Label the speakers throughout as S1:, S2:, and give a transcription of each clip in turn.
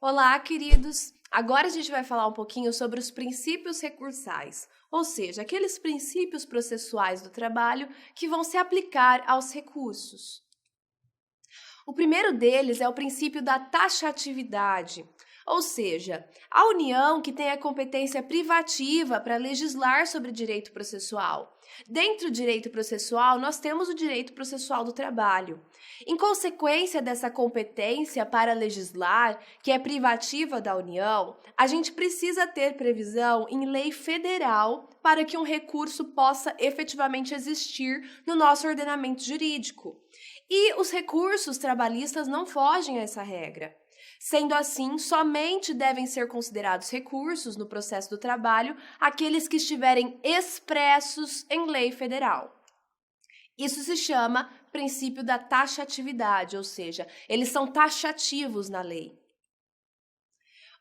S1: Olá, queridos! Agora a gente vai falar um pouquinho sobre os princípios recursais, ou seja, aqueles princípios processuais do trabalho que vão se aplicar aos recursos. O primeiro deles é o princípio da taxatividade, ou seja, a União que tem a competência privativa para legislar sobre direito processual. Dentro do direito processual, nós temos o direito processual do trabalho. Em consequência dessa competência para legislar, que é privativa da União, a gente precisa ter previsão em lei federal para que um recurso possa efetivamente existir no nosso ordenamento jurídico. E os recursos trabalhistas não fogem a essa regra. Sendo assim, somente devem ser considerados recursos no processo do trabalho aqueles que estiverem expressos em lei federal. Isso se chama princípio da taxatividade, ou seja, eles são taxativos na lei.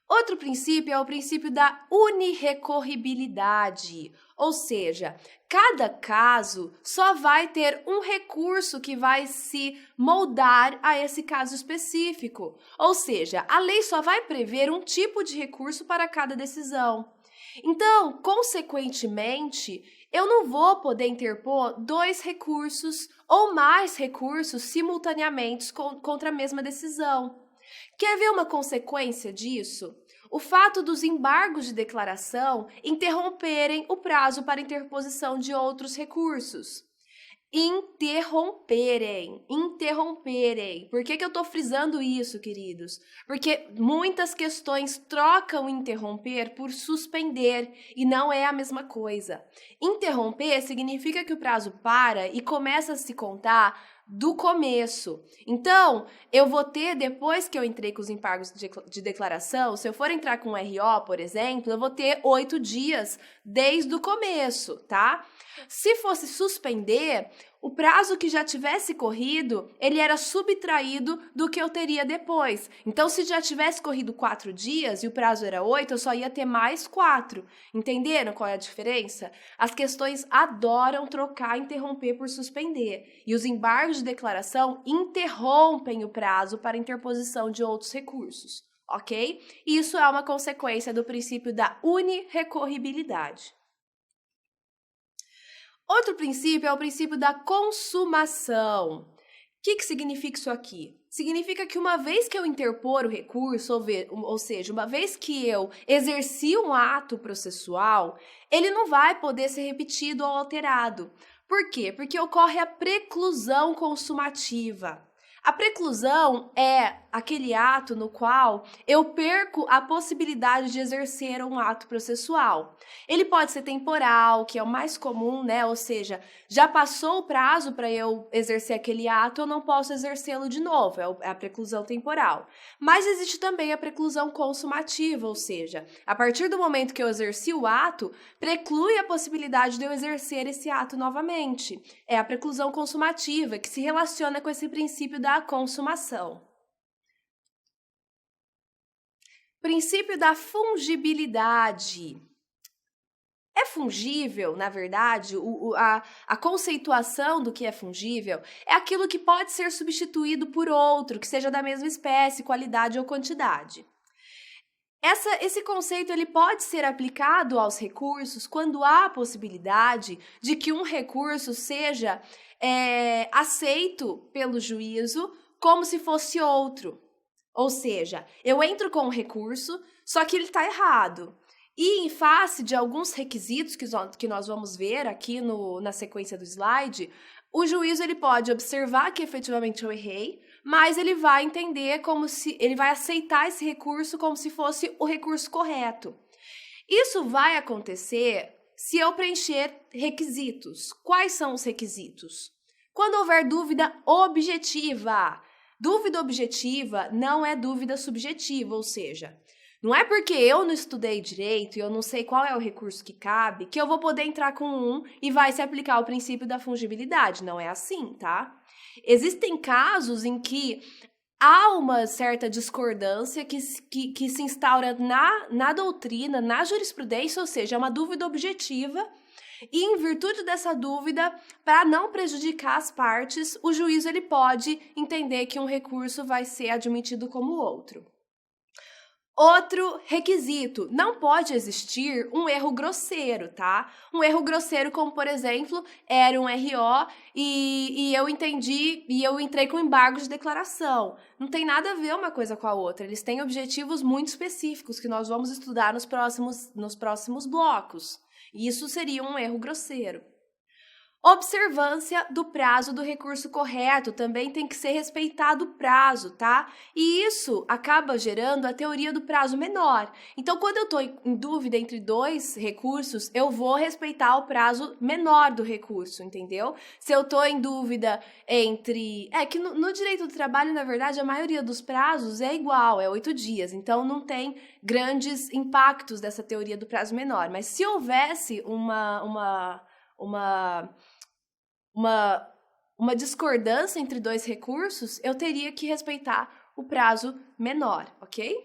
S1: Outro princípio é o princípio da unirrecorribilidade, ou seja, cada caso só vai ter um recurso que vai se moldar a esse caso específico. Ou seja, a lei só vai prever um tipo de recurso para cada decisão. Então, consequentemente, eu não vou poder interpor dois recursos ou mais recursos simultaneamente contra a mesma decisão. Quer ver uma consequência disso? O fato dos embargos de declaração interromperem o prazo para interposição de outros recursos. Interromperem. Por que eu estou frisando isso, queridos? Porque muitas questões trocam interromper por suspender e não é a mesma coisa. Interromper significa que o prazo para e começa a se contar do começo. Então, eu vou ter, depois que eu entrei com os embargos de declaração, se eu for entrar com um RO, por exemplo, eu vou ter 8 dias desde o começo, tá? Se fosse suspender, o prazo que já tivesse corrido, ele era subtraído do que eu teria depois. Então, se já tivesse corrido 4 dias e o prazo era 8, eu só ia ter mais 4. Entenderam qual é a diferença? As questões adoram trocar interromper por suspender. E os embargos de declaração interrompem o prazo para interposição de outros recursos, ok? Isso é uma consequência do princípio da unirrecorribilidade. Outro princípio é o princípio da consumação. O que significa isso aqui? Significa que uma vez que eu interpor o recurso, ou seja, uma vez que eu exerci um ato processual, ele não vai poder ser repetido ou alterado. Por quê? Porque ocorre a preclusão consumativa. A preclusão é aquele ato no qual eu perco a possibilidade de exercer um ato processual. Ele pode ser temporal, que é o mais comum, né? Ou seja, já passou o prazo para eu exercer aquele ato, eu não posso exercê-lo de novo, é a preclusão temporal. Mas existe também a preclusão consumativa, ou seja, a partir do momento que eu exerci o ato, preclui a possibilidade de eu exercer esse ato novamente. É a preclusão consumativa, que se relaciona com esse princípio da consumação. Princípio da fungibilidade. É fungível, na verdade, a conceituação do que é fungível é aquilo que pode ser substituído por outro, que seja da mesma espécie, qualidade ou quantidade. Esse conceito ele pode ser aplicado aos recursos quando há a possibilidade de que um recurso seja aceito pelo juízo como se fosse outro. Ou seja, eu entro com um recurso, só que ele está errado. E em face de alguns requisitos que nós vamos ver aqui na sequência do slide, o juízo ele pode observar que efetivamente eu errei, mas ele vai entender ele vai aceitar esse recurso como se fosse o recurso correto. Isso vai acontecer se eu preencher requisitos. Quais são os requisitos? Quando houver dúvida objetiva. Dúvida objetiva não é dúvida subjetiva, ou seja, não é porque eu não estudei direito e eu não sei qual é o recurso que cabe que eu vou poder entrar com um e vai se aplicar o princípio da fungibilidade. Não é assim, tá? Existem casos em que há uma certa discordância que se instaura na doutrina, na jurisprudência, ou seja, é uma dúvida objetiva. E em virtude dessa dúvida, para não prejudicar as partes, o juízo ele pode entender que um recurso vai ser admitido como outro. Outro requisito, não pode existir um erro grosseiro, tá? Um erro grosseiro como, por exemplo, era um RO e eu entendi e eu entrei com embargo de declaração. Não tem nada a ver uma coisa com a outra, eles têm objetivos muito específicos que nós vamos estudar nos próximos blocos. E isso seria um erro grosseiro. Observância do prazo do recurso correto, também tem que ser respeitado o prazo, tá? E isso acaba gerando a teoria do prazo menor. Então, quando eu estou em dúvida entre dois recursos, eu vou respeitar o prazo menor do recurso, entendeu? Se eu estou em dúvida entre... É que no direito do trabalho, na verdade, a maioria dos prazos é igual, é 8 dias. Então, não tem grandes impactos dessa teoria do prazo menor. Mas se houvesse uma discordância entre dois recursos, eu teria que respeitar o prazo menor, ok?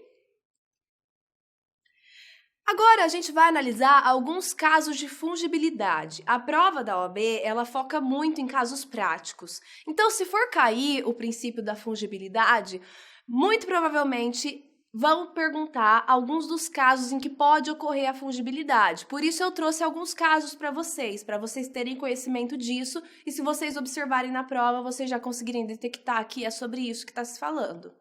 S1: Agora, a gente vai analisar alguns casos de fungibilidade. A prova da OAB, ela foca muito em casos práticos. Então, se for cair o princípio da fungibilidade, muito provavelmente vão perguntar alguns dos casos em que pode ocorrer a fungibilidade. Por isso eu trouxe alguns casos para vocês terem conhecimento disso, e se vocês observarem na prova, vocês já conseguirem detectar que é sobre isso que está se falando.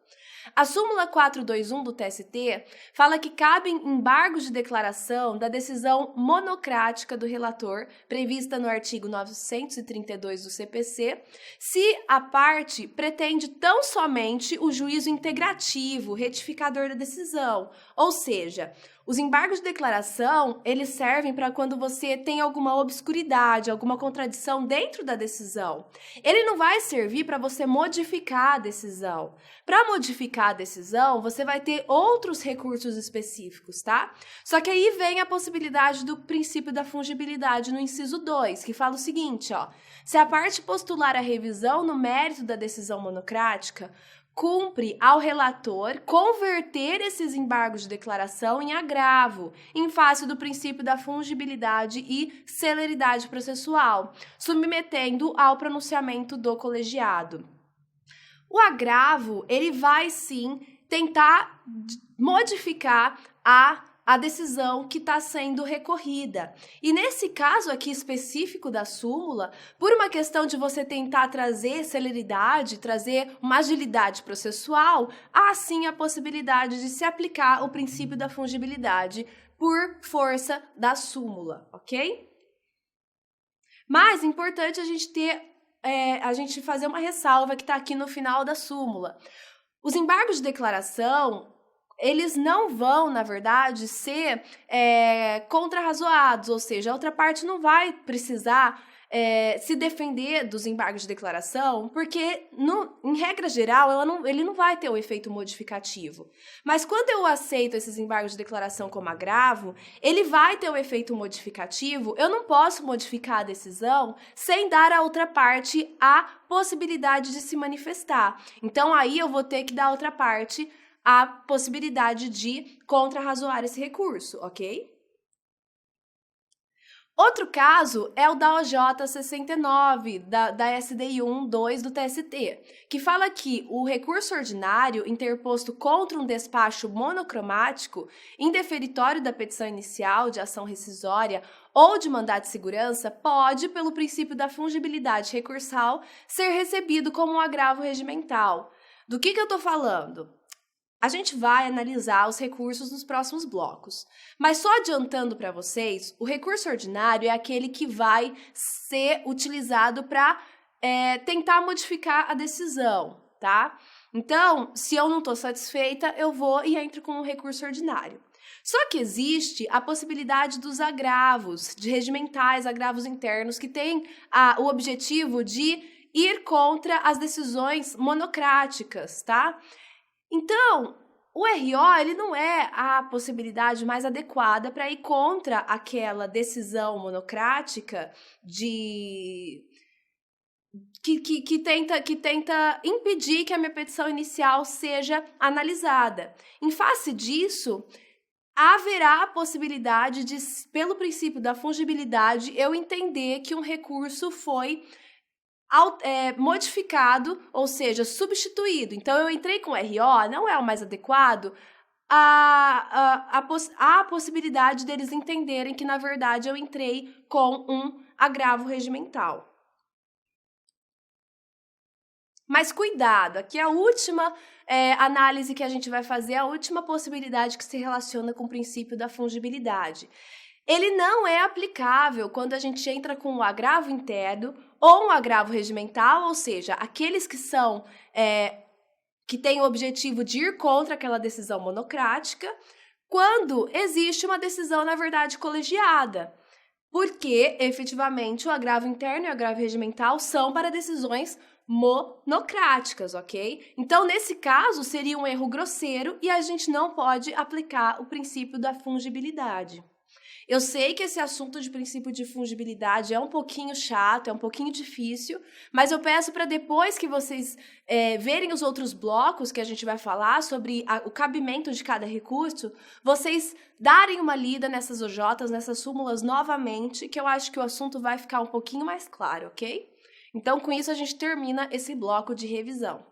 S1: A súmula 421 do TST fala que cabem embargos de declaração da decisão monocrática do relator, prevista no artigo 932 do CPC, se a parte pretende tão somente o juízo integrativo, retificador da decisão. Ou seja, os embargos de declaração, eles servem para quando você tem alguma obscuridade, alguma contradição dentro da decisão. Ele não vai servir para você modificar a decisão. Para modificar a decisão, você vai ter outros recursos específicos, tá? Só que aí vem a possibilidade do princípio da fungibilidade no inciso 2, que fala o seguinte, ó: se a parte postular a revisão no mérito da decisão monocrática, cumpre ao relator converter esses embargos de declaração em agravo, em face do princípio da fungibilidade e celeridade processual, submetendo ao pronunciamento do colegiado. O agravo, ele vai sim tentar modificar a decisão que está sendo recorrida. E nesse caso aqui específico da súmula, por uma questão de você tentar trazer celeridade, trazer uma agilidade processual, há sim a possibilidade de se aplicar o princípio da fungibilidade por força da súmula, ok? Mas é importante a gente fazer uma ressalva que está aqui no final da súmula. Os embargos de declaração, eles não vão, na verdade, ser contrarrazoados, ou seja, a outra parte não vai precisar se defender dos embargos de declaração, porque, em regra geral, ele não vai ter o efeito modificativo. Mas quando eu aceito esses embargos de declaração como agravo, ele vai ter o efeito modificativo. Eu não posso modificar a decisão sem dar à outra parte a possibilidade de se manifestar. Então, aí eu vou ter que dar à outra parte a possibilidade de contrarrazoar esse recurso, ok? Outro caso é o da OJ 69, da SDI 1.2 do TST, que fala que o recurso ordinário interposto contra um despacho monocromático, indeferitório da petição inicial de ação rescisória ou de mandado de segurança, pode, pelo princípio da fungibilidade recursal, ser recebido como um agravo regimental. Do que eu estou falando? A gente vai analisar os recursos nos próximos blocos. Mas só adiantando para vocês, o recurso ordinário é aquele que vai ser utilizado para tentar modificar a decisão, tá? Então, se eu não estou satisfeita, eu vou e entro com o recurso ordinário. Só que existe a possibilidade dos agravos, de regimentais, agravos internos, que têm o objetivo de ir contra as decisões monocráticas, tá? Então, o RO, ele não é a possibilidade mais adequada para ir contra aquela decisão monocrática que tenta impedir que a minha petição inicial seja analisada. Em face disso, haverá a possibilidade de, pelo princípio da fungibilidade, eu entender que um recurso foi modificado, ou seja, substituído. Então, eu entrei com RO, não é o mais adequado, há a possibilidade deles entenderem que, na verdade, eu entrei com um agravo regimental. Mas cuidado, aqui é a última análise que a gente vai fazer, a última possibilidade que se relaciona com o princípio da fungibilidade. Ele não é aplicável quando a gente entra com o agravo interno ou um agravo regimental, ou seja, aqueles que são que têm o objetivo de ir contra aquela decisão monocrática, quando existe uma decisão, na verdade, colegiada. Porque, efetivamente, o agravo interno e o agravo regimental são para decisões monocráticas, ok? Então, nesse caso, seria um erro grosseiro e a gente não pode aplicar o princípio da fungibilidade. Eu sei que esse assunto de princípio de fungibilidade é um pouquinho chato, é um pouquinho difícil, mas eu peço para depois que vocês verem os outros blocos que a gente vai falar sobre o cabimento de cada recurso, vocês darem uma lida nessas OJs, nessas súmulas novamente, que eu acho que o assunto vai ficar um pouquinho mais claro, ok? Então, com isso, a gente termina esse bloco de revisão.